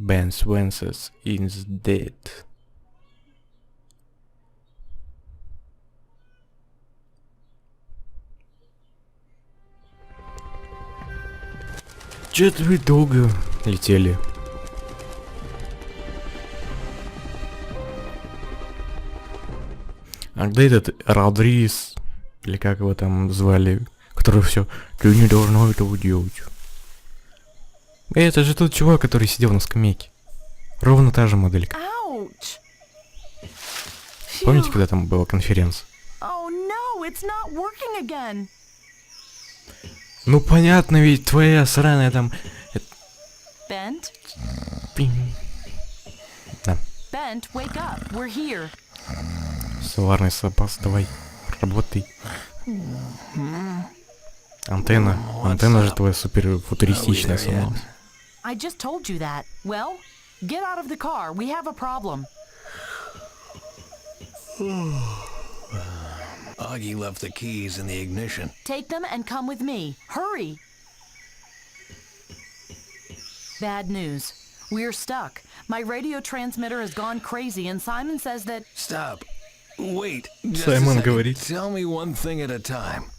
Ben Swenses is dead. Че-то вы долго летели. А где этот Родрис, или как его там звали, который все, ты не должна этого делать. Это же тот чувак, который сидел на скамейке. Ровно та же моделька. Помните, когда там была конференция? Ну понятно, ведь твоя сраная там... Bent? Да. Bent, wake up. We're here. Соларный запас, давай, работай. Антенна же твоя супер футуристичная сломалась. I just told you that. Well, get out of the car. We have a problem. Augie left the keys in the ignition. Take them and come with me. Hurry. Bad news. We're stuck. My radio transmitter has gone crazy and Simon says that... Stop. Wait. Саймон говорит. Tell me one thing at a time.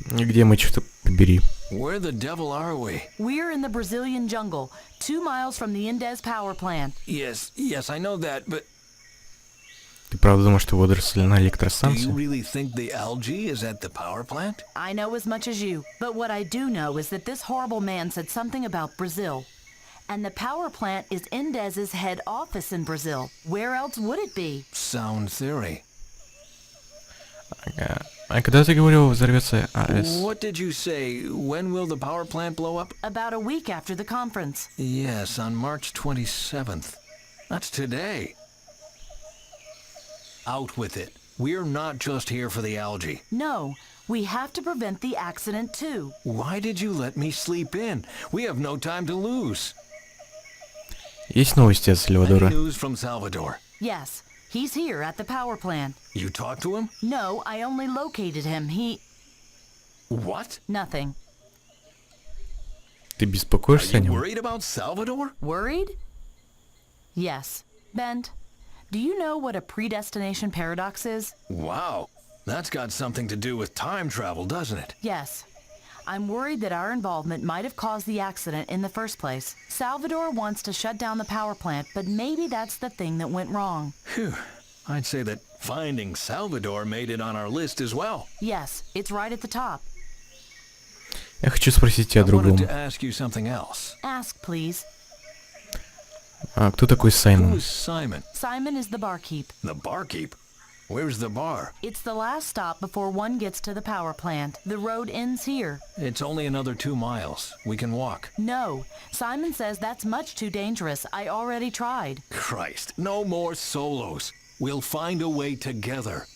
Где мы, что-то побери? Where the devil are we? We're in the Brazilian jungle, 2 miles from the Indes power plant. Yes, I know that, but... Ты правда думаешь, что водоросли на Do электростанции? you really think the algae is at the power plant? I know as much as you, but what I do know is that this horrible man said something about Brazil. And the power plant is Indes's head office in Brazil. Where else would it be? Sound theory. Ага. А когда ты говорил, взорвется АЭС? What did you say? When will the power plant blow up? About a week after the conference. Yes, on March 27th. That's today. Out with it. We're not just here for the algae. No, we have to prevent the accident too. Why did you let me sleep in? We have no time to lose. Есть новости от Any Сальвадора? news from Salvador? Yes, he's here at the power plant. You talked to him? No, I only located him. What? Nothing. Ты Are беспокоишься о you нем? worried about Salvador? Worried? Yes. Bent, do you know what a predestination paradox is? Wow. That's got something to do with time travel, doesn't it? Yes. I'm worried that our involvement might have caused the accident in the first place. Salvador wants to shut down the power plant, but maybe that's the thing that went wrong. Phew. I'd say that finding Salvador made it on our list as well. Yes, it's right at the top. Я хочу спросить тебя о I wanted другом. to ask you something else. Ask, please. А кто такой Who Саймон? is Simon? Simon is the barkeep. The barkeep? Where's the bar? It's the last stop before one gets to the power plant. The road ends here. It's only another 2 miles. We can walk. No, Simon says that's much too dangerous. I already tried. Christ, no more solos. We'll find a way together.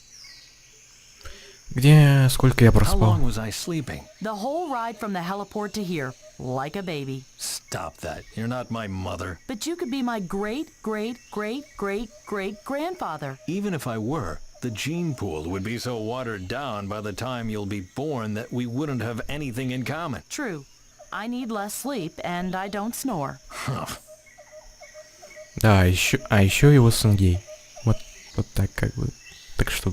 Где, сколько я How проспал? long was I sleeping? The whole ride from the heliport to here, like a baby. Stop that. You're not my mother. But you could be my great-great-great-great-great-grandfather. Even if I were, the gene pool would be so watered down by the time you'll be born that we wouldn't have anything in common. True. I need less sleep, and I don't snore. Да, а еще его сын гей. Вот так как бы. Так что...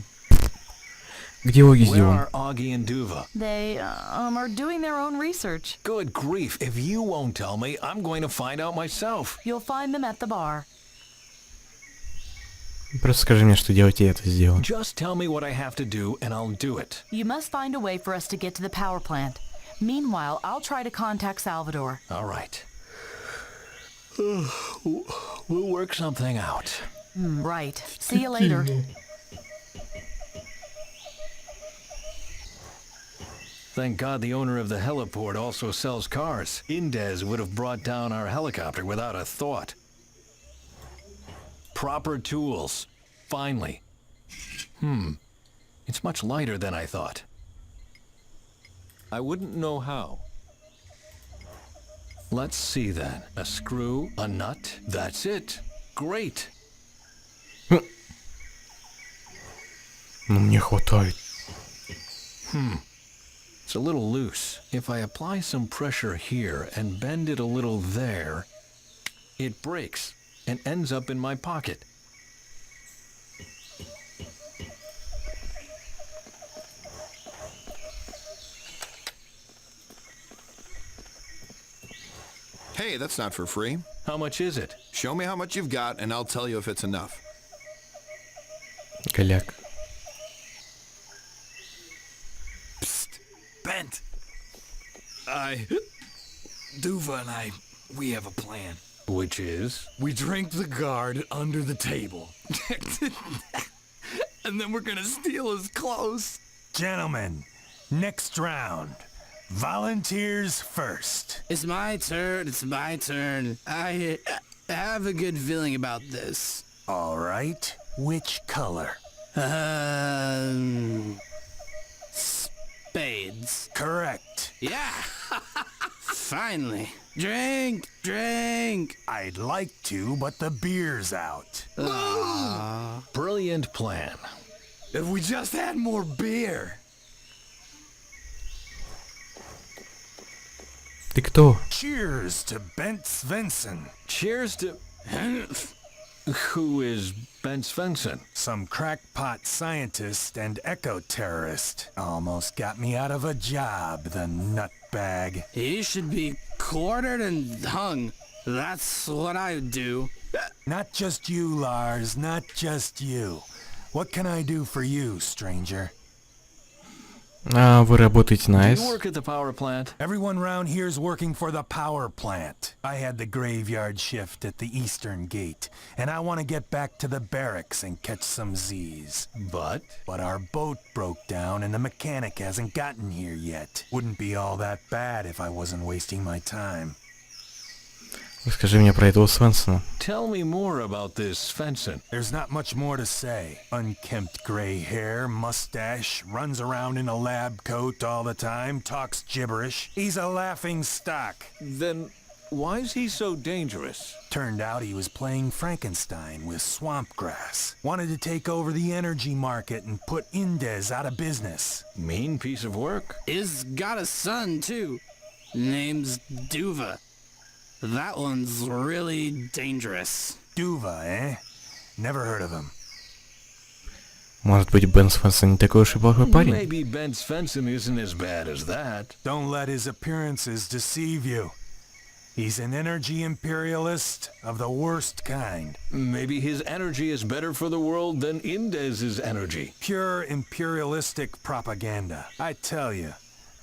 Где Оги с Where Дивом? are Augie and Duva? They, are doing their own research. Good grief, if you won't tell me, I'm going to find out myself. You'll find them at the bar. Просто скажи мне, что делать, я это сделаю. Just tell me what I have to do and I'll do it. You must find a way for us to get to the power plant. Meanwhile, I'll try to contact Salvador. All right. We'll work something out. Right. See you later. Thank God the owner of the heliport also sells cars. Indes would have brought down our helicopter without a thought. Proper tools. Finally. It's much lighter than I thought. I wouldn't know how. Let's see then. A screw, a nut. That's it. Great. Ну, мне хватает. It's a little loose. If I apply some pressure here and bend it a little there... it breaks and ends up in my pocket. Hey, that's not for free. How much is it? Show me how much you've got, and I'll tell you if it's enough. Голяк. Psst, Bent. Duva and I, we have a plan. Which is? We drink the guard under the table. And then we're gonna steal his clothes. Gentlemen, next round. Volunteers first. It's my turn. I have a good feeling about this. All right. Which color? Spades. Correct. Yeah. Finally. Drink. I'd like to, but the beer's out. Brilliant plan. If we just had more beer. Ты кто? Cheers to Bent Svensson. Cheers to... Who is Ben Svensson? Some crackpot scientist and eco-terrorist. Almost got me out of a job, the nutbag. He should be quartered and hung. That's what I would do. Not just you, Lars, not just you. What can I do for you, stranger? А, вы работаете на Do АЭС? you work at the power plant? Everyone round here's working for the power plant. I had the graveyard shift at the eastern gate, and I want to get back to the barracks and catch some Z's. But? But our boat broke down and the mechanic hasn't gotten here yet. Wouldn't be all that bad if I wasn't wasting my time. Расскажи мне про этого Свенсона. Tell me more about this Svensson. There's not much more to say. Unkempt gray hair, mustache, runs around in a lab coat all the time, talks gibberish. He's a laughing stock. Then why is he so dangerous? Turned out he was playing Frankenstein with swamp grass. Wanted to take over the energy market and put Indez out of business. Mean piece of work? He's got a son, too. Name's Duva. That one's really dangerous. Duva, eh? Never heard of him. Может быть, Бен Свенсон не такой уж и плохой парень? Maybe Ben Svensson isn't as bad as that. Don't let his appearances deceive you. He's an energy imperialist of the worst kind. Maybe his energy is better for the world than Indez's energy. Pure imperialistic propaganda. I tell you,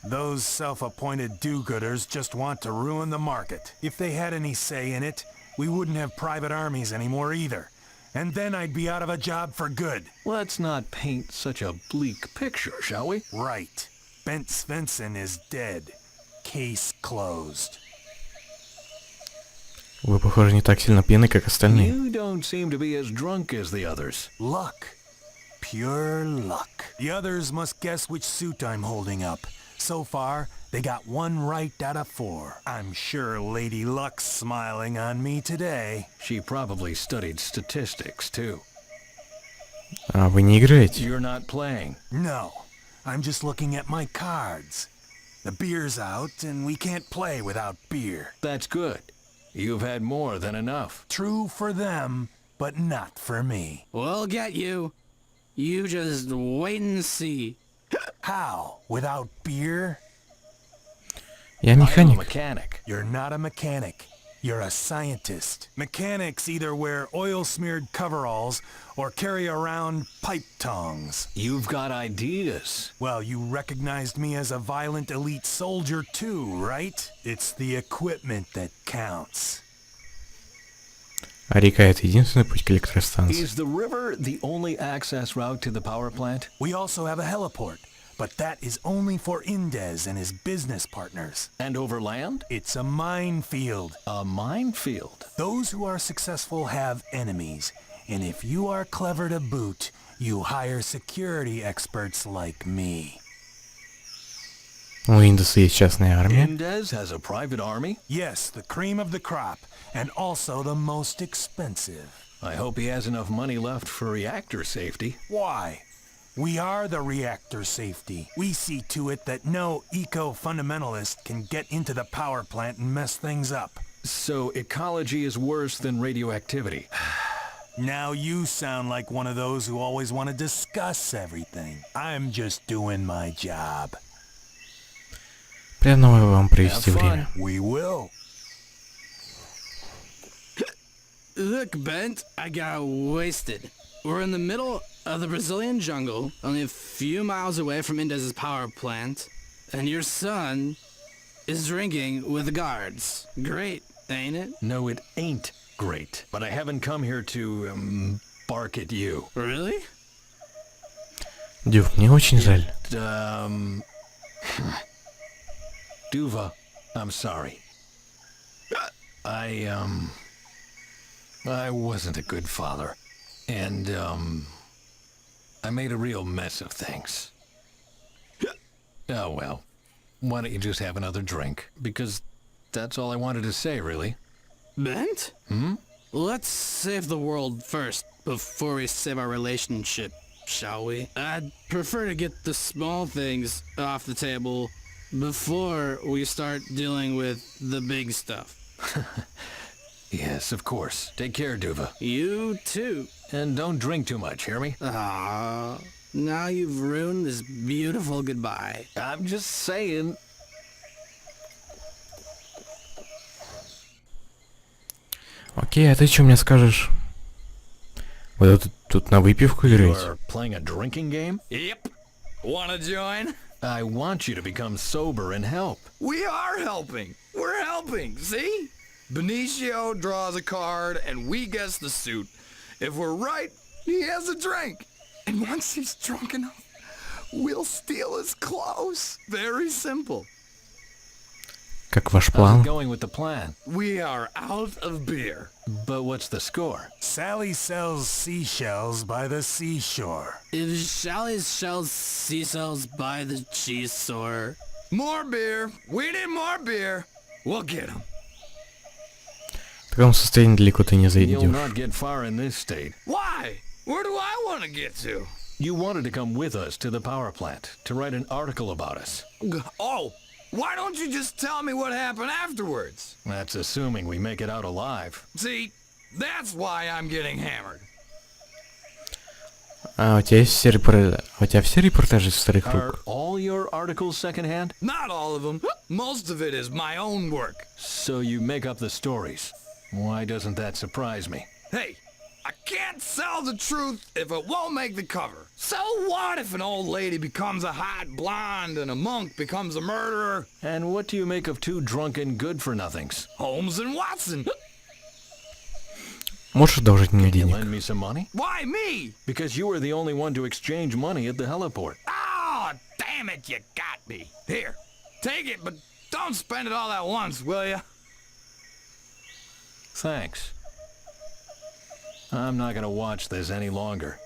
those self-appointed do-gooders just want to ruin the market. If they had any say in it, we wouldn't have private armies anymore either. And then I'd be out of a job for good. Let's not paint such a bleak picture, shall we? Right. Bent Svensson is dead. Case closed. Вы, похоже, не так сильно пьяны, как остальные. You don't seem to be as drunk as the others. Luck. Pure luck. The others must guess which suit I'm holding up. So far, they got 1 right out of 4. I'm sure Lady Luck's smiling on me today. She probably studied statistics, too. А вы не играете? You're not playing. No, I'm just looking at my cards. The beer's out, and we can't play without beer. That's good. You've had more than enough. True for them, but not for me. We'll get you. You just wait and see. How? Without beer? Я I'm a механик. mechanic. You're not a mechanic. You're a scientist. Mechanics either wear oil-smeared coveralls or carry around pipe tongs. You've got ideas. Well, you recognized me as a violent elite soldier too, right? It's the equipment that counts. А река — это единственный путь к электростанции. Is the river the only access route to the power plant? We also have a heliport, but that is only for Indez and his business partners. And over land? It's a minefield. A minefield. Those who are successful have enemies, and if you are clever to boot, you hire security experts like me. У Индуса есть частная армия. Indez has a private army? Yes, the cream of the crop, and also the most expensive. I hope he has enough money left for reactor safety. Why? We are the reactor safety. We see to it that no eco-fundamentalist can get into the power plant and mess things up. So ecology is worse than radioactivity. Now you sound like one of those who always want to discuss everything. I'm just doing my job. Приятного вам провести Have fun. время. We will. Look, Bent, I got wasted. We're in the middle of the Brazilian jungle, only a few miles away from Indez's power plant, and your son is drinking with the guards. Great, ain't it? No, it ain't great. But I haven't come here to, bark at you. Really? Дюк, мне очень жаль. Duva, I'm sorry. I wasn't a good father. And, I made a real mess of things. Oh, well. Why don't you just have another drink? Because that's all I wanted to say, really. Bent? Let's save the world first, before we save our relationship, shall we? I'd prefer to get the small things off the table before we start dealing with the big stuff. Yes, of course. Take care, Duva. You too. And don't drink too much, hear me? Ah, now you've ruined this beautiful goodbye. I'm just saying. Окей, а ты что мне скажешь? Вот это тут на выпивку играете? You're playing a drinking game? Yep. Wanna join? I want you to become sober and help. We are helping. We're helping, see? Benicio draws a card and we guess the suit. If we're right, he has a drink. And once he's drunk enough, we'll steal his clothes. Very simple. Как ваш How's план? it going with the plan? We are out of beer. But what's the score? Sally sells seashells by the seashore. If Sally sells seashells by the cheese store. More beer. We need more beer. We'll get him. В таком состоянии далеко ты не You'll зайдешь. not get far in this state. Why? Where do I want to get to? You wanted to come with us to the power plant to write an article about us. Oh, why don't you just tell me what happened afterwards? That's assuming we make it out alive. See, that's why I'm getting hammered. А у тебя есть все у тебя все репортажи с вторых Are рук? all your articles secondhand? Not all of them. Most of it is my own work. So you make up the stories. Why doesn't that surprise me? Hey, I can't sell the truth if it won't make the cover. So what if an old lady becomes a hot blonde and a monk becomes a murderer? And what do you make of two drunken good-for-nothings? Holmes and Watson. Можешь одолжить мне You денег? lend me some money? Why me? Because you were the only one to exchange money at the heliport. Oh, damn it, you got me. Here, take it, but don't spend it all at once, will ya? Thanks. I'm not gonna watch this any longer.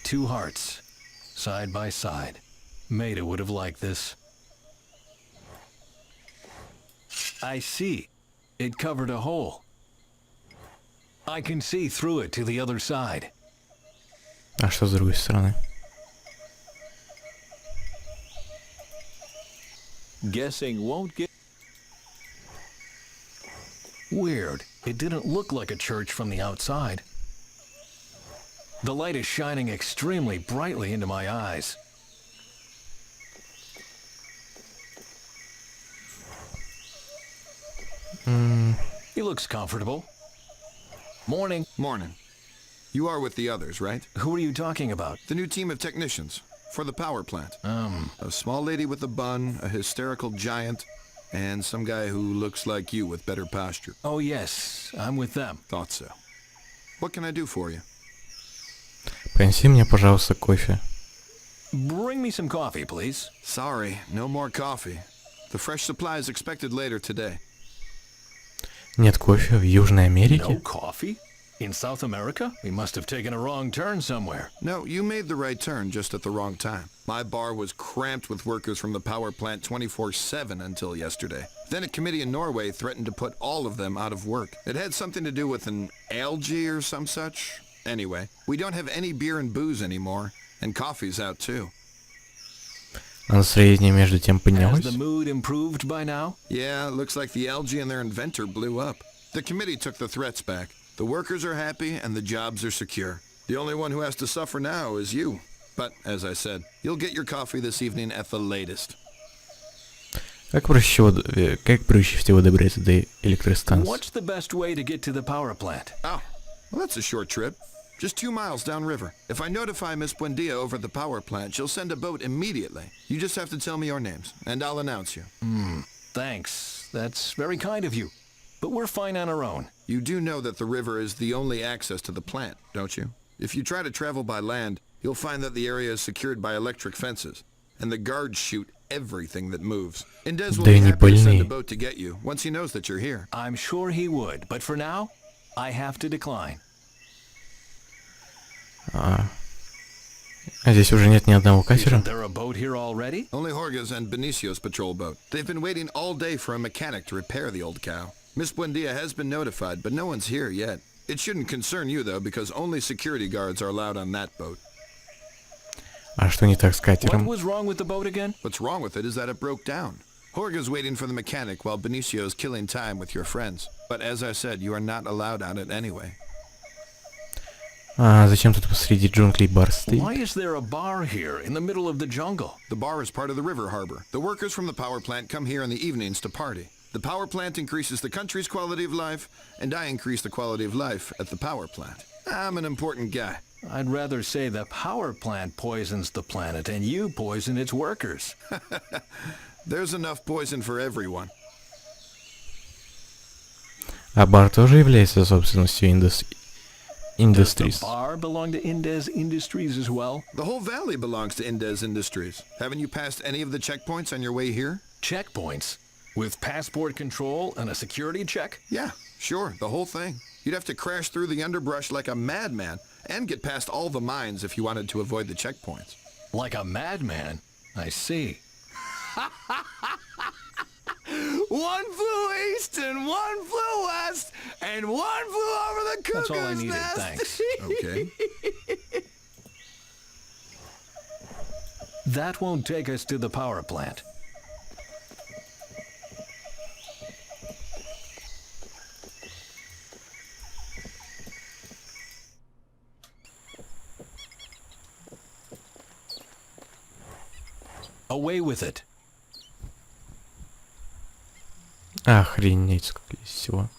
Two hearts, side by side. Maida would have liked this. I see. It covered a hole. I can see through it to the other side. А что с другой стороны? Guessing won't get... Weird. It didn't look like a church from the outside. The light is shining extremely brightly into my eyes. He looks comfortable. Morning. Morning. You are with the others, right? Who are you talking about? The new team of technicians for the power plant. A small lady with a bun, a hysterical giant, and some guy who looks like you with better posture. Oh yes, I'm with them. Thought so. What can I do for you? Принеси мне, пожалуйста, кофе. Bring me some coffee, please. Sorry, no more coffee. The fresh supply is expected later today. Нет кофе в Южной No Америке? coffee? In South America? We must have taken a wrong turn somewhere. No, you made the right turn just at the wrong time. My bar was cramped with workers from the power plant 24/7 until yesterday. Then a committee in Norway threatened to put all of them out of work. It had something to do with an algae or some such. Anyway, we don't have any beer and booze anymore, And coffee's out too. А настроение между тем Has поднялось. the mood improved by now? Yeah, looks like the algae and their inventor blew up. The committee took the threats back. The workers are happy and the jobs are secure. The only one who has to suffer now is you. But, as I said, you'll get your coffee this evening at the latest. Как проще всего добраться до электростанции? What's the best way to get to the power plant? Oh, well, that's a short trip. Just 2 miles downriver. If I notify Miss Buendia over at the power plant, she'll send a boat immediately. You just have to tell me your names, and I'll announce you. Thanks. That's very kind of you. But we're fine on our own. You do know that the river is the only access to the plant, don't you? If you try to travel by land, you'll find that the area is secured by electric fences, and the guards shoot everything that moves. Indez will Да be они happy to send a больные. boat to get you, once he knows that you're here. I'm sure he would, but for now, I have to decline. А здесь уже нет ни одного катера. Isn't there a boat here already? Only Jorge's and Benicio's patrol boat. They've been waiting all day for a mechanic to repair the old cow. Miss Buendia has been notified, but no one's here yet. It shouldn't concern you, though, because only security guards are allowed on that boat. А что не так с What катером? was wrong with the boat again? What's wrong with it is that it broke down. Jorge's waiting for the mechanic while Benicio's killing time with your friends. But as I said, you are not allowed on it anyway. А зачем тут посреди джунглей бар стоит? Why is there a bar here in the middle of the jungle? The bar is part of the river harbor. The workers from the power plant come here in the evenings to party. The power plant increases the country's quality of life, and I increase the quality of life at the power plant. I'm an important guy. I'd rather say the power plant poisons the planet and you poison its workers. There's enough poison for everyone. А бар тоже является собственностью Does the Industries. bar belong to Indez Industries as well? The whole valley belongs to Indez Industries. Haven't you passed any of the checkpoints on your way here? Checkpoints? With passport control and a security check? Yeah, sure, the whole thing. You'd have to crash through the underbrush like a madman and get past all the mines if you wanted to avoid the checkpoints. Like a madman? I see. One flew east and one flew west and one flew over the cuckoo's That's all I needed, nest. thanks. Okay. That won't take us to the power plant. Away with it. Охренеть, сколько здесь всего.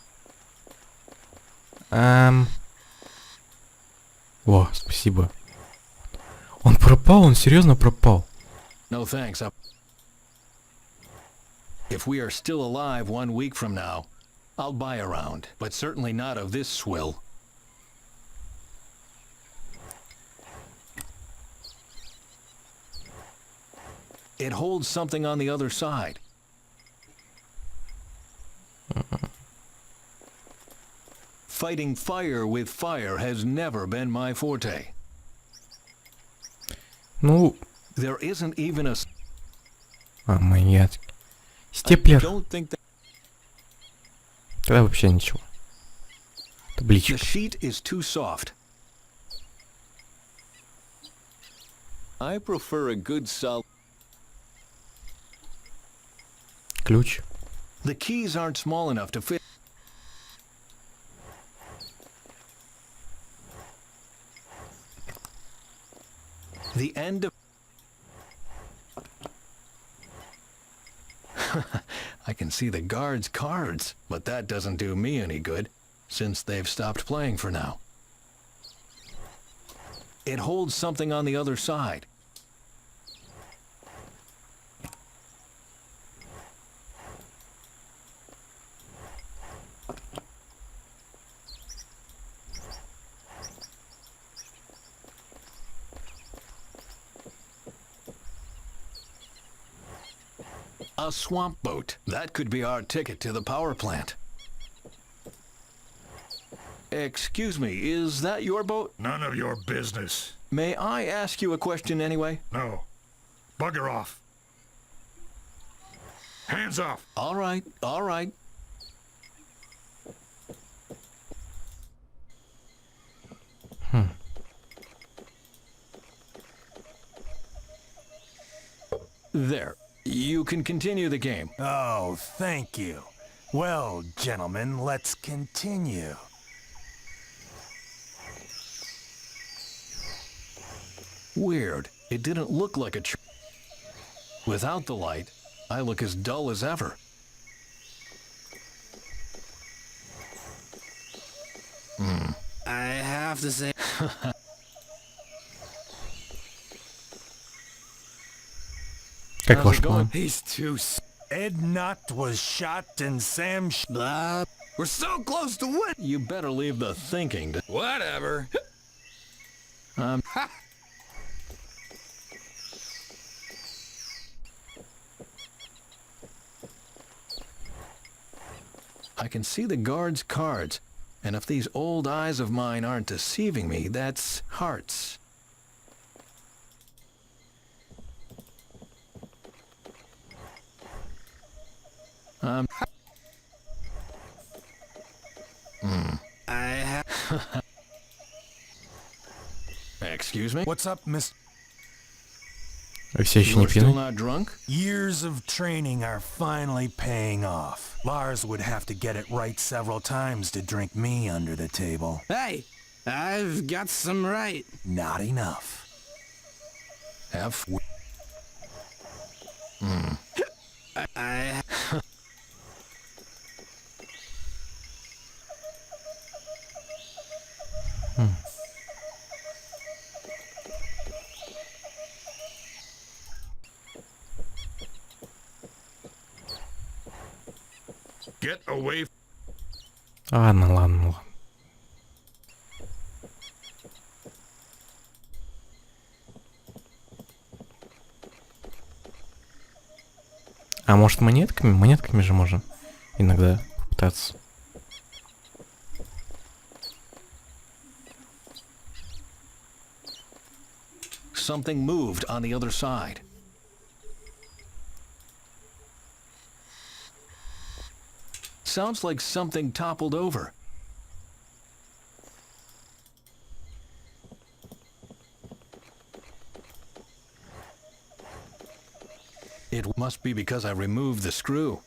О, спасибо. Он пропал, он серьезно пропал. No thanks. If we are still alive 1 week from now, I'll buy a round, but certainly not of this swill. It holds something on the other side. Fighting fire with fire has never been my forte. Ну, There isn't even a... маньяк. I Степлер. don't think that... Тогда вообще ничего. The Табличка. sheet is too soft. I prefer a good solid... Ключ. The keys aren't small enough to fit. The end of... I can see the guards' cards, but that doesn't do me any good, since they've stopped playing for now. It holds something on the other side. A swamp boat. That could be our ticket to the power plant. Excuse me, is that your boat? None of your business. May I ask you a question anyway? No. Bugger off. Hands off. All right, all right. There. You can continue the game. Oh, thank you. Well, gentlemen, let's continue. Weird. It didn't look like a Without the light, I look as dull as ever. I have to say... Как How's ваш it going? план? He's too... Ed Knott was shot and Sam Blah. We're so close to win. You better leave the thinking to... Whatever. I can see the guard's cards, and if these old eyes of mine aren't deceiving me, that's hearts. I have... Excuse me? What's up, Miss? Вы все еще You не are still пьяны? not drunk? Years of training are finally paying off. Lars would have to get it right several times to drink me under the table. Hey, I've got some right. Not enough. F. I... Get away. Ладно, ладно, ладно. А может монетками? Монетками же можно иногда пытаться. Something moved on the other side. Sounds like something toppled over. It must be because I removed the screw.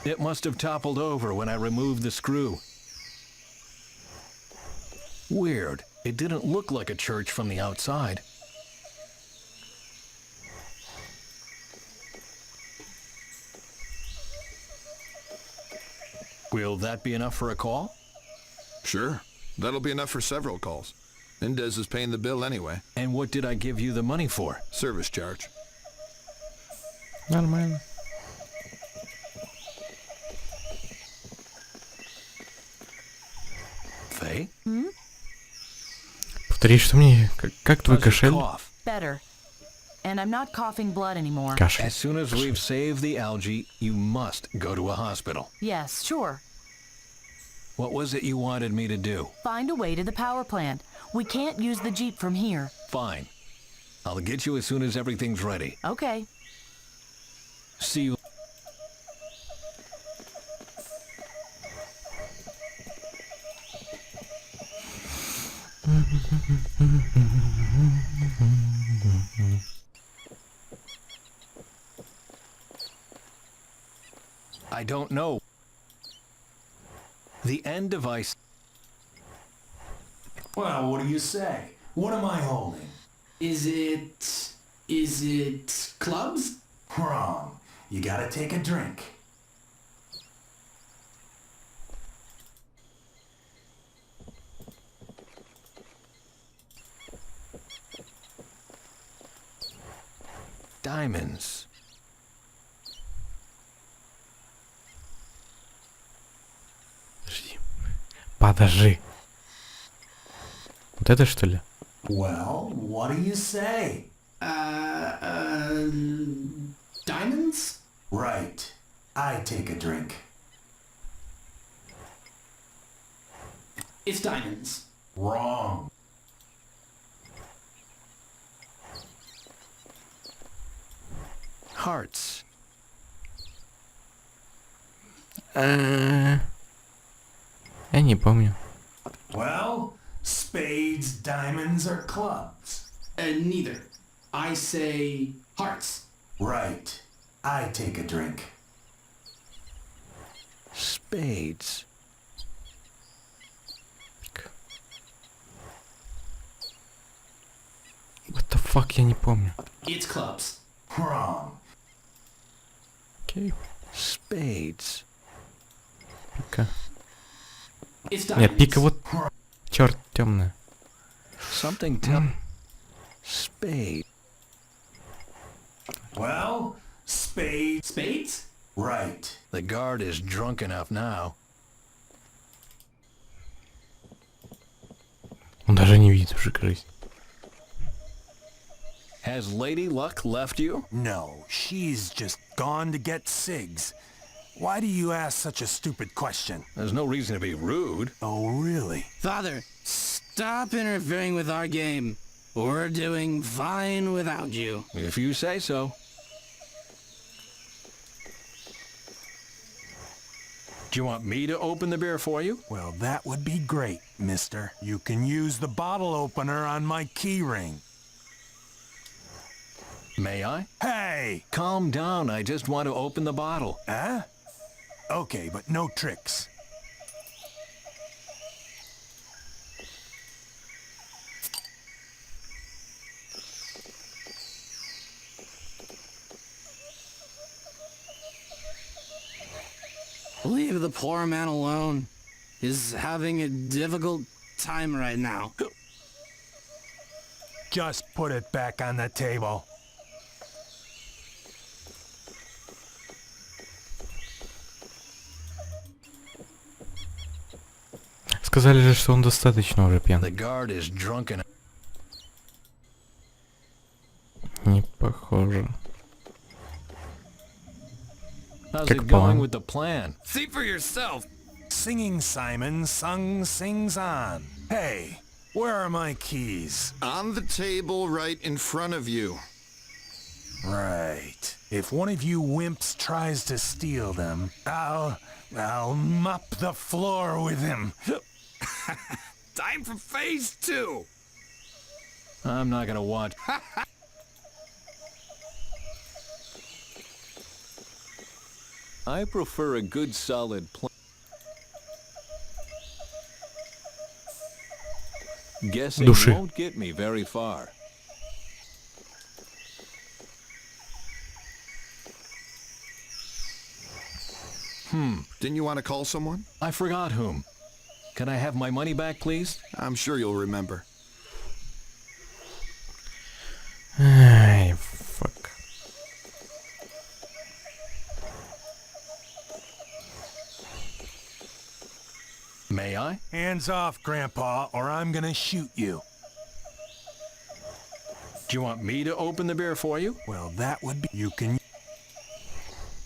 It must have toppled over when I removed the screw. Weird. It didn't look like a church from the outside. Will that be enough for a call? Sure. That'll be enough for several calls. Indez is paying the bill anyway. And what did I give you the money for? Service charge. Нормально. Faye? Повтори, что мне... Как твой How's your кошель? cough? Better. And I'm not coughing blood anymore. Кашель. As soon as we've saved the algae, you must go to a hospital. Yes, sure. What was it you wanted me to do? Find a way to the power plant. We can't use the Jeep from here. Fine. I'll get you as soon as everything's ready. Okay. See you. I don't know. The end device. Well, what do you say? What am I holding? Is it clubs? Wrong. You gotta take a drink. Diamonds. Подожди. Вот это что ли? Well, what do you say? Diamonds? Right. I take a drink. It's diamonds. Wrong. Hearts. Я не помню. Well, Spades, diamonds, or clubs? Neither. I say hearts. Right. I take a drink. Spades. What the fuck, я не помню. It's clubs. Wrong. Окей. Spades. Пика. It's Нет, diamonds. пика вот... Черт, темная. Something tell... Spade. Well, spades. Spades? Right. The guard is drunk enough now. Он даже не видит уже крысь. Has Lady Luck left you? No, she's just gone to get cigs. Why do you ask such a stupid question? There's no reason to be rude. Oh, really? Father, stop interfering with our game. We're doing fine without you. If you say so. Do you want me to open the beer for you? Well, that would be great, mister. You can use the bottle opener on my key ring. May I? Hey! Calm down, I just want to open the bottle. Huh? Okay, but no tricks. Leave the poor man alone. He's having a difficult time right now. Just put it back on the table. Сказали же, что он достаточно уже The пьян. guard is drunk enough. Не похоже. How's Как it план? going with the plan? See for yourself. Singing Simon, sung sings on. Hey, where are my keys? On the table right in front of you. Right. If one of you wimps tries to steal them, I'll mop the floor with him. Time for phase 2. I'm not gonna watch. I prefer a good solid plan. Guessing Души. won't get me very far. Didn't you want to call someone? I forgot whom. Can I have my money back, please? I'm sure you'll remember. Ай, fuck. May I? Hands off, Grandpa, or I'm gonna shoot you. Do you want me to open the beer for you? Well, that would be... You can...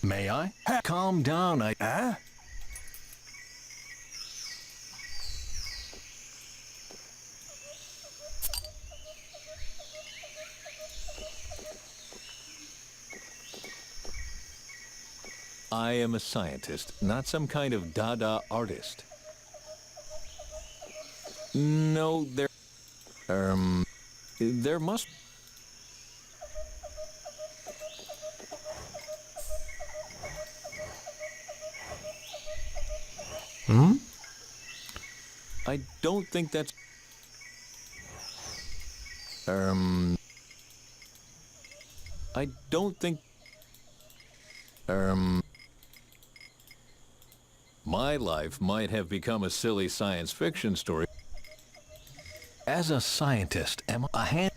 May I? Calm down, Huh? I am a scientist, not some kind of Dada artist. No, there must... М? I don't think that's... I don't think... My life might have become a silly science fiction story. As a scientist, am I a hand...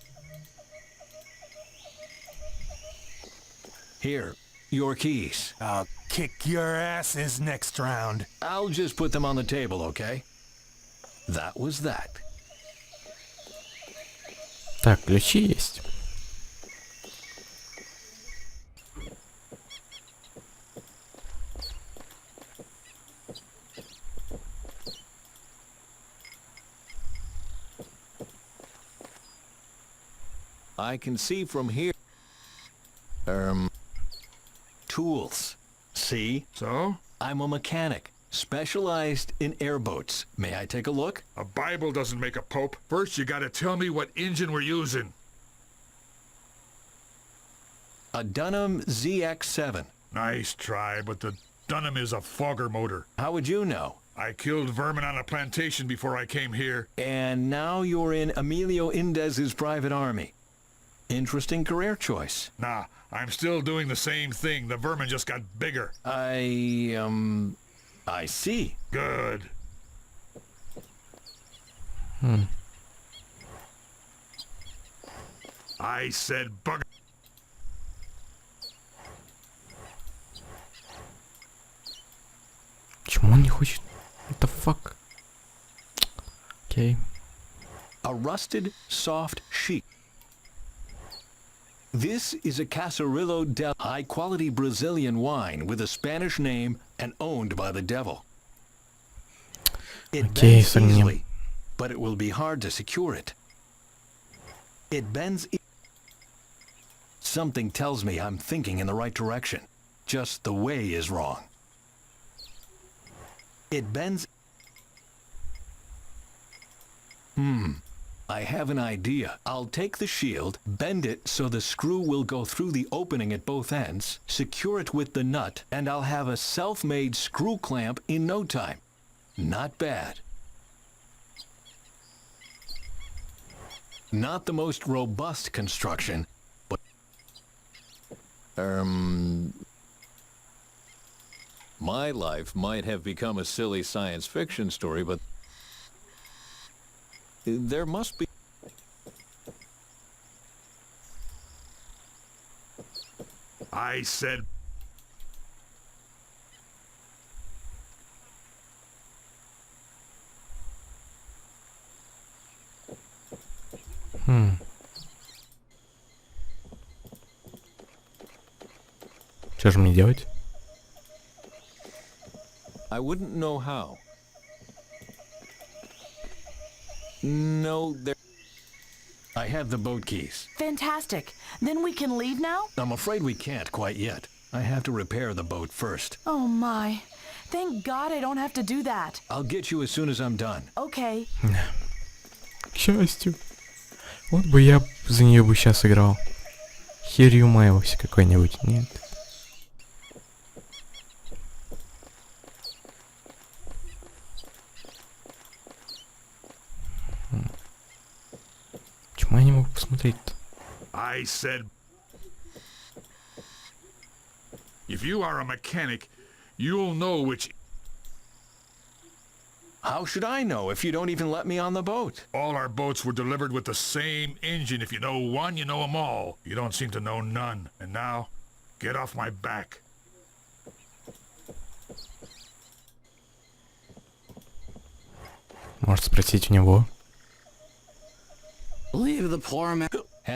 Here, your keys. I'll kick your asses next round. I'll just put them on the table, okay? That was that. Так, ключи есть. I can see from here. Tools. See? So? I'm a mechanic, specialized in airboats. May I take a look? A Bible doesn't make a pope. First, you gotta tell me what engine we're using. A Dunham ZX-7. Nice try, but the Dunham is a fogger motor. How would you know? I killed vermin on a plantation before I came here. And now you're in Emilio Indez's private army. Interesting career choice. Nah, I'm still doing the same thing. The vermin just got bigger. I see. Good. I said bugger. Почему он не хочет? What the fuck? Окей. A rusted, soft sheet. This is a Casarillo del high-quality Brazilian wine with a Spanish name and owned by the devil. It Okay, bends с огнем. easily, but it will be hard to secure it. It bends. Something tells me I'm thinking in the right direction. Just the way is wrong. It bends. I have an idea. I'll take the shield, bend it so the screw will go through the opening at both ends, secure it with the nut, and I'll have a self-made screw clamp in no time. Not bad. Not the most robust construction, but... My life might have become a silly science fiction story, but... There must be... I said Что же мне делать? I wouldn't know how. No, there... I have the boat keys. Fantastic. Then we can leave now? I'm afraid we can't quite yet. I have to repair the boat first. Oh my. Thank God I don't have to do that. I'll get you as soon as I'm done. Okay. К счастью. Вот бы я за нее бы сейчас играл. Херью маялся какой-нибудь, нет? Почему я не могу посмотреть-то? I said if you are a mechanic, you'll know which... How should I know if you don't even let me on the boat? All our boats were delivered with the same engine. If you know one, you know them all. You don't seem to know none. And now, get off my back. Может спросить у него? Leave the poor man.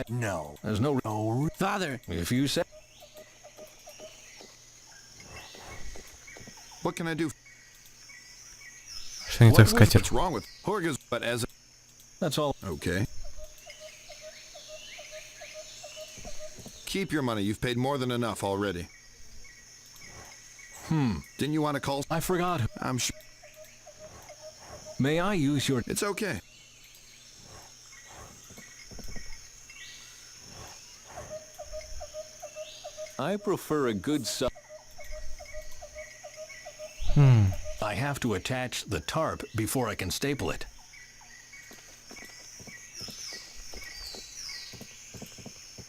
No. There's no... Father, If you say... What can I do? Что не так с What's катером? wrong with Horgas? But as That's all. okay. Keep your money. You've paid more than enough already. Didn't you want to call? I forgot. I'm sure May I use your... it's okay. I prefer a good su... I have to attach the tarp before I can staple it.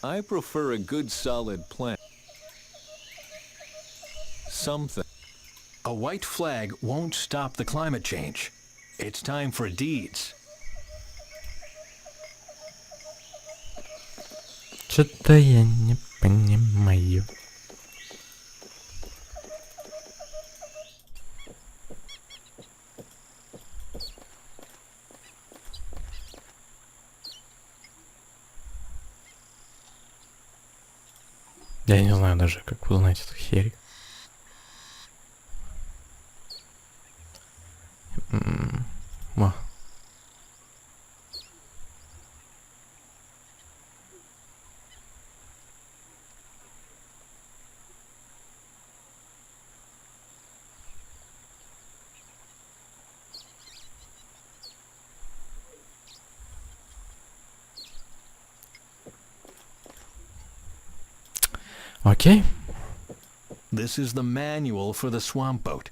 I prefer a good solid plan. Something. A white flag won't stop the climate change. It's time for deeds. Что-то я не понимаю. Я не знаю даже, как узнать эту херь. Во. Окей. This is the manual for the swamp boat.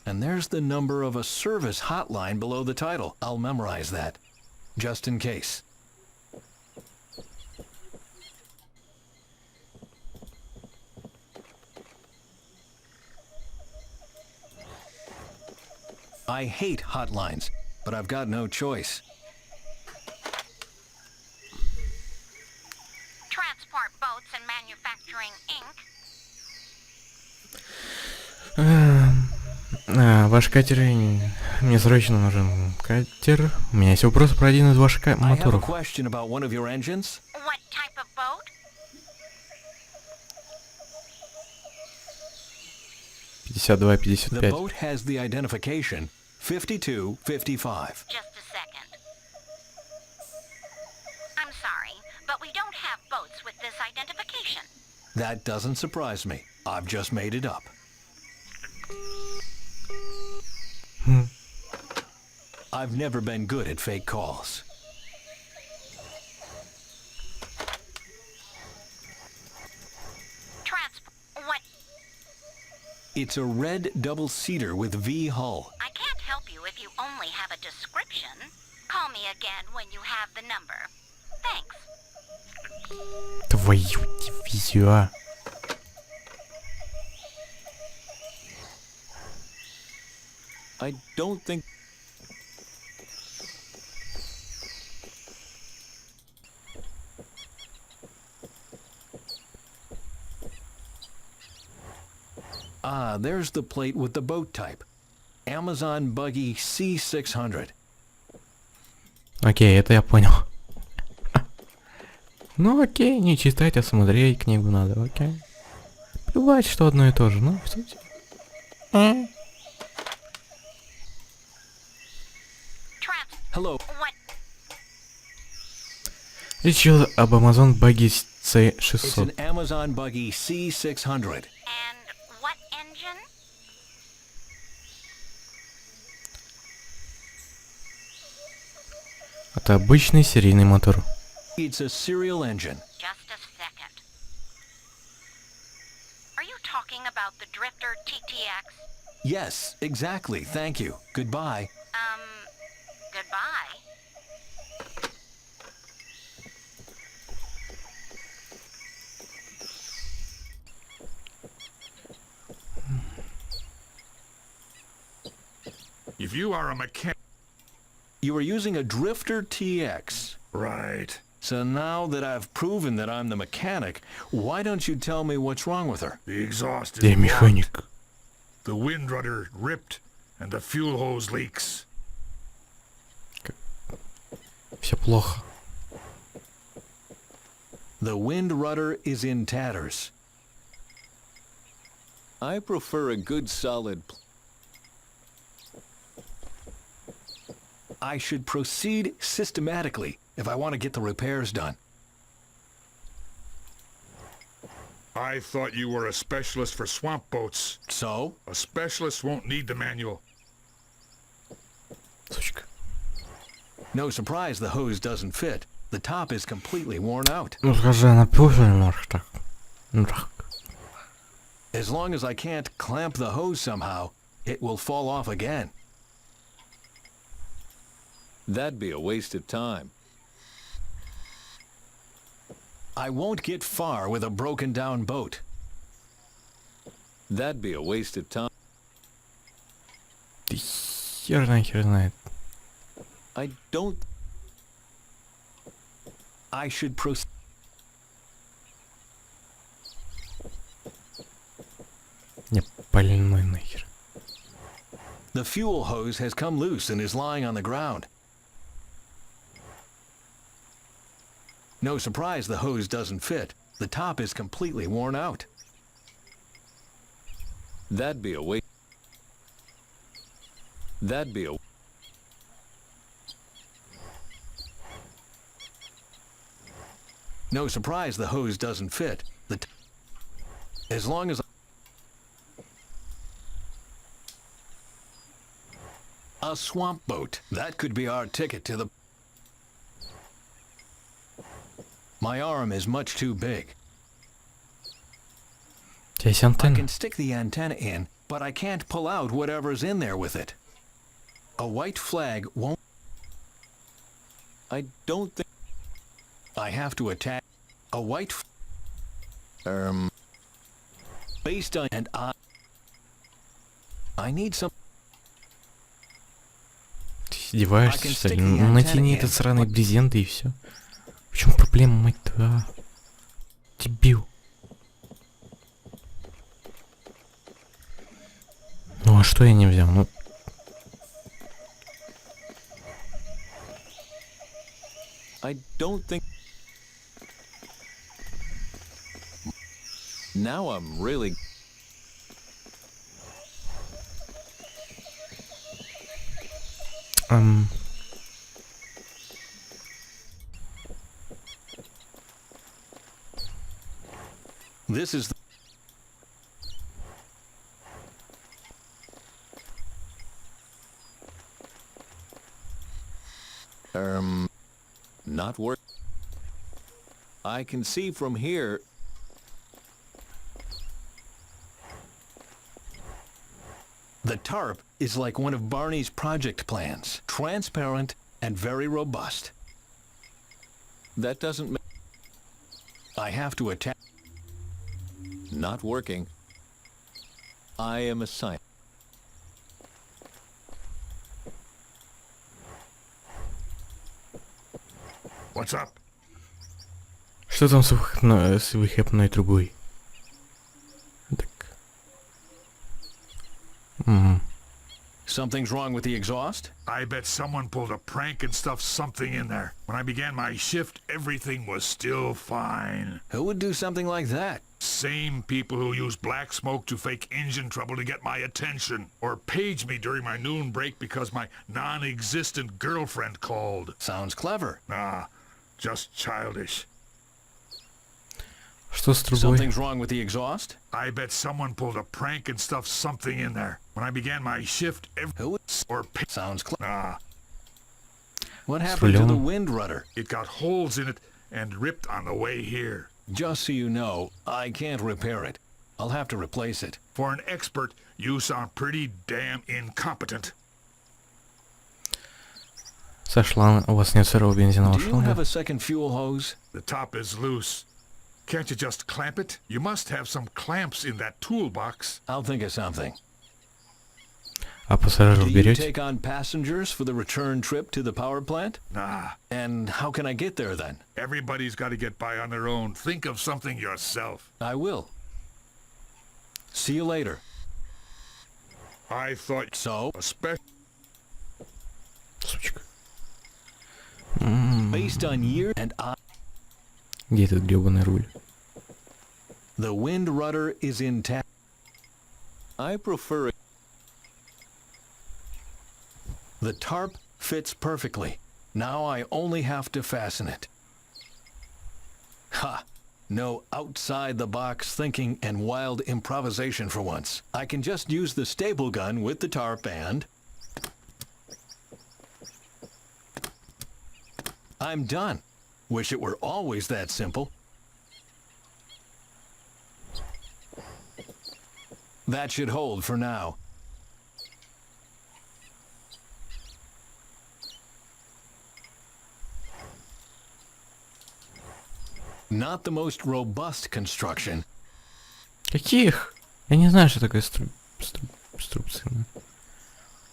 And there's the number of a service hotline below the title. I'll memorize that, just in case. I hate hotlines, but I've got no choice. Transport boats and manufacturing Inc. Ваш катер... Мне срочно нужен катер. У меня есть вопрос про один из ваших I have a моторов. question about one of your engines. What type of boat? 52-55. The boat has the identification 5255. Just a second. I'm sorry, but we don't have boats with this identification. That doesn't surprise me. I've just made it up. I've never been good at fake calls. What? It's a red double-seater with V hull. I can't help you if you only have a description. Call me again when you have the number. Thanks. Твою дивизию, а. I don't think... Ah, there's the plate with the boat type. Amazon Buggy C600. Окей, это я понял. Ну окей, не читать, а смотреть книгу надо, окей. Плевать, что одно и то же, ну, в сути. Hello. What? Речь идет об Amazon Buggy It's C600. an Amazon Buggy C600. And what engine? Это обычный серийный мотор. It's a serial engine. Just a second. Are you talking about the Drifter TTX? Yes, exactly. Thank you. Goodbye. Goodbye. If you are a mechanic... You are using a Drifter TX. Right. So now that I've proven that I'm the mechanic, why don't you tell me what's wrong with her? The exhaust is Я blocked, механик. the wind rudder ripped, and the fuel hose leaks. Все плохо. The wind rudder is in tatters. I prefer a good solid... I should proceed systematically if I want to get the repairs done. I thought you were a specialist for swamp boats. So? A specialist won't need the manual. Сучка. No surprise the hose doesn't fit. The top is completely worn out. Ну скажи, напился немножко так. Ну так. As long as I can't clamp the hose somehow, it will fall off again. That'd be a waste of time. I won't get far with a broken down boat. That'd be a waste of time. Ты хер знает. I don't... I should proceed... Не больной нахер. The fuel hose has come loose and is lying on the ground. No surprise the hose doesn't fit. The top is completely worn out. That'd be a waste. That'd be a... No surprise the hose doesn't fit. As long as... A swamp boat. That could be our ticket to the... My arm is much too big. тебя есть I антенна? can stick the antenna in, but I can't pull out whatever's in there with it. A white flag won't... I don't think... I have to attach... A white... Based on... And I need some... Ты издеваешься, что ли? Ну, натяни этот сраный брезент и все. В чем проблема, мать твою? Дебил. Ну а что я не взял? Ну... I don't think... Now I'm really... This is... Not work. I can see from here... The tarp is like one of Barney's project plans. Transparent and very robust. That doesn't... I have to attach... Not working. I am a scientist. What's up? Что там с выхлопной трубой? Так. Something's wrong with the exhaust? I bet someone pulled a prank and stuffed something in there. When I began my shift, everything was still fine. Who would do something like that? Same people who use black smoke to fake engine trouble to get my attention. Or page me during my noon break because my non-existent girlfriend called. Sounds clever. Nah, just childish. Что с трубой? Something's wrong with the exhaust? I bet someone pulled a prank and stuffed something in there. When I began my shift, Who would... or Sounds clever. nah, What happened to the рулем. wind rudder? it got holes in it and ripped on the way here. Just so you know, I can't repair it. I'll have to replace it. For an expert, you sound pretty damn incompetent. Сошла, у вас нет сырого бензинового Do you have шланга? a second fuel hose? The top is loose. Can't you just clamp it? You must have some clamps in that toolbox. I'll think of something. А пассажиров Do you берете? take on passengers for the return trip to the power plant? Nah, And how can I get there then? everybody's got to get by on their own. Think of something yourself. I will. See you later. I thought So, a special... Сучка. based on year and Где этот гребаный руль? the wind rudder is intact. I prefer it. The tarp fits perfectly. Now I only have to fasten it. Ha! No outside-the-box thinking and wild improvisation for once. I can just use the staple gun with the tarp and... I'm done. Wish it were always that simple. That should hold for now. Not the most robust construction. Каких? Я не знаю, что такое струбцы.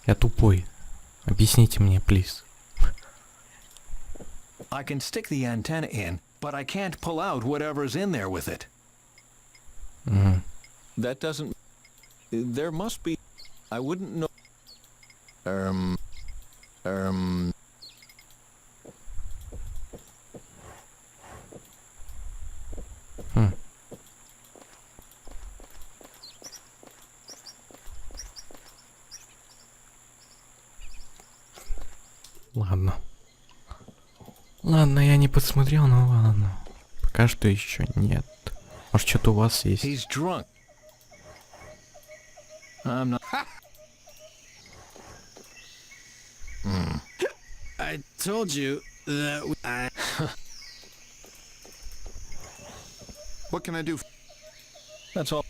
Я тупой. Объясните мне, плиз. I can stick the antenna in, but I can't pull out whatever's in there with it. That doesn't... There must be... I wouldn't know... Ладно. Ладно, я не подсмотрел, но ладно. Пока что еще нет. Может, что-то у вас есть? He's drunk. I'm not... I told you that I... What can I do? That's all.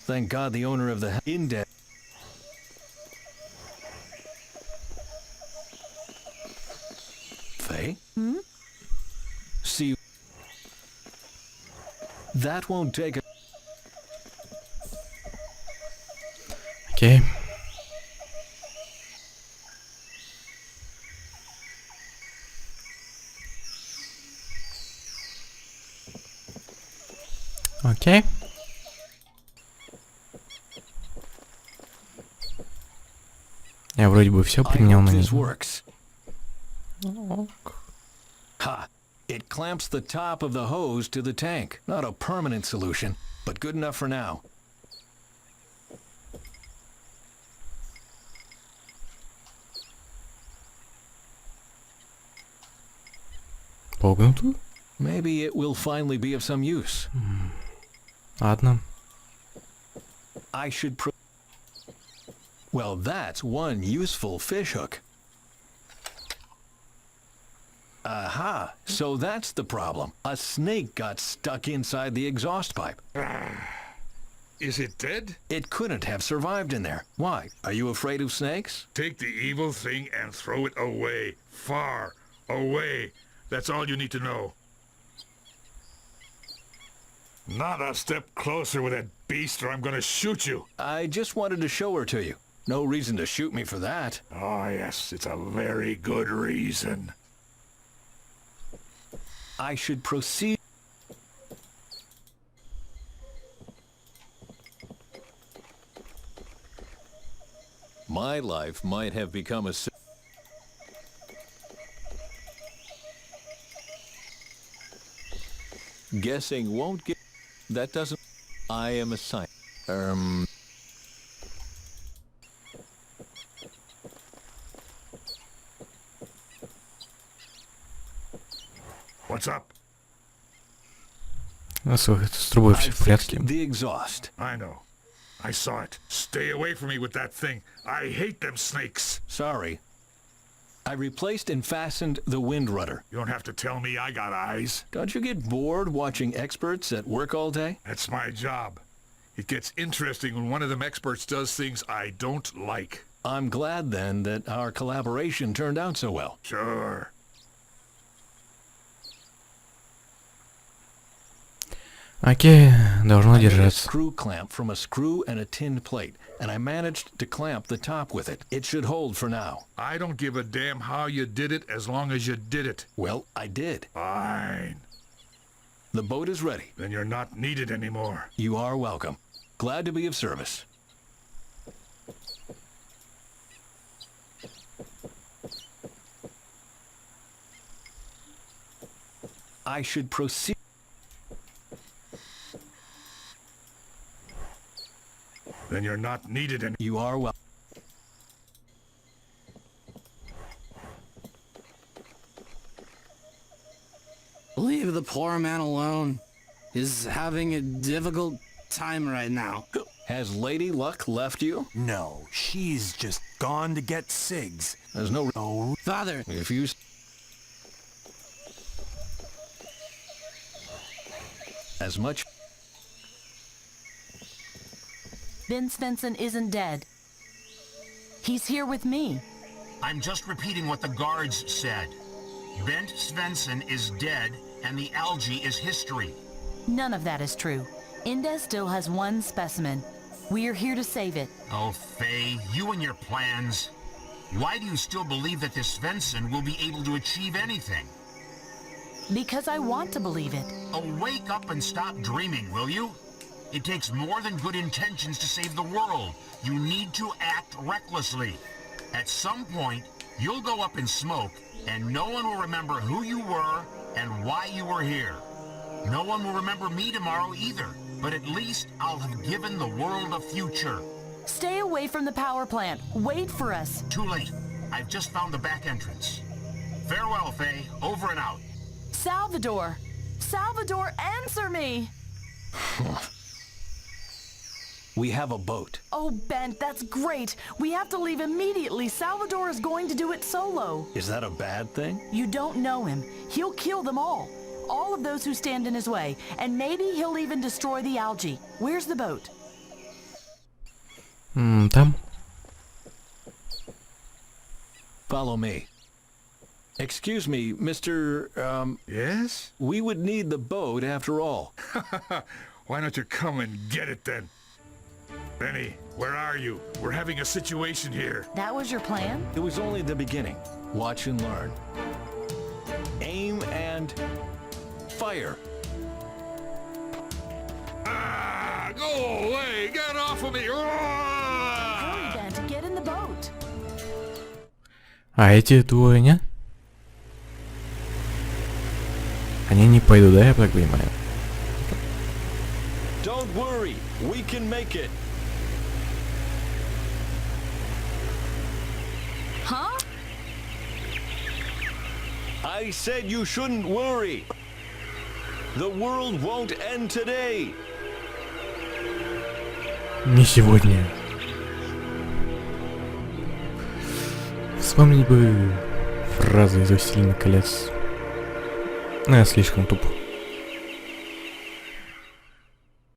Thank God the owner of the index. Faye? See, that won't take a... Окей. Окей. Я вроде бы все применял на него. Ha! It clamps the top of the hose to the tank. Not a permanent solution, but good enough for now. Погнутую? Maybe it will finally be of some use. Ладно. I should Well, that's one useful fishhook. Aha! So that's the problem. A snake got stuck inside the exhaust pipe. Is it dead? It couldn't have survived in there. Why? Are you afraid of snakes? Take the evil thing and throw it away. Far away. That's all you need to know. Not a step closer with that beast or I'm gonna shoot you. I just wanted to show her to you. No reason to shoot me for that. Oh, yes, it's a very good reason. I should proceed. My life might have become a... Guessing won't get... That doesn't... I am a scientist. What's up? У нас с трубой все в порядке. The exhaust. I know. I saw it. Stay away from me with that thing. I hate them snakes. Sorry. I replaced and fastened the wind rudder. You don't have to tell me I got eyes. Don't you get bored watching experts at work all day? That's my job. It gets interesting when one of them experts does things I don't like. I'm glad then that our collaboration turned out so well. Sure. Окей, должно I made a держаться. screw clamp from a screw and a tin plate, and I managed to clamp the top with it. It should hold for now. I don't give a damn how you did it as long as you did it. Well, I did. Fine. The boat is ready. Then you're not needed anymore. You are welcome. Glad to be of service. I should proceed. Then you're not needed anymore. You are welcome. Leave the poor man alone. He's having a difficult time right now. Has Lady Luck left you? No, she's just gone to get cigs. There's no... Oh, Father, If you... As much... Ben Svensson isn't dead. He's here with me. I'm just repeating what the guards said. Bent Svensson is dead, and the algae is history. None of that is true. Indes still has one specimen. We are here to save it. Oh, Faye, you and your plans. Why do you still believe that this Svensson will be able to achieve anything? Because I want to believe it. Oh, wake up and stop dreaming, will you? It takes more than good intentions to save the world. You need to act recklessly. At some point, you'll go up in smoke, and no one will remember who you were and why you were here. No one will remember me tomorrow either, but at least I'll have given the world a future. Stay away from the power plant. Wait for us. Too late. I've just found the back entrance. Farewell, Faye. Over and out. Salvador! Salvador, answer me! We have a boat. Oh, Bent, that's great. We have to leave immediately. Salvador is going to do it solo. Is that a bad thing? You don't know him. He'll kill them all. All of those who stand in his way. And maybe he'll even destroy the algae. Where's the boat? Там? Follow me. Excuse me, Mr. Yes? We would need the boat after all. Why don't you come and get it then? Benny, where are you? We're having a situation here. That was your plan? It was only the beginning. Watch and learn. Aim and fire. Ah, go away! Get off of me! Hurry, Ben, get in the boat. А эти двое, не? Они не пойдут, да, я так понимаю? Don't worry, we can make it. Huh? I said you shouldn't worry. The world won't end today. Не сегодня. Вспомнить бы фразы из «Властелина колец». Но я слишком туп.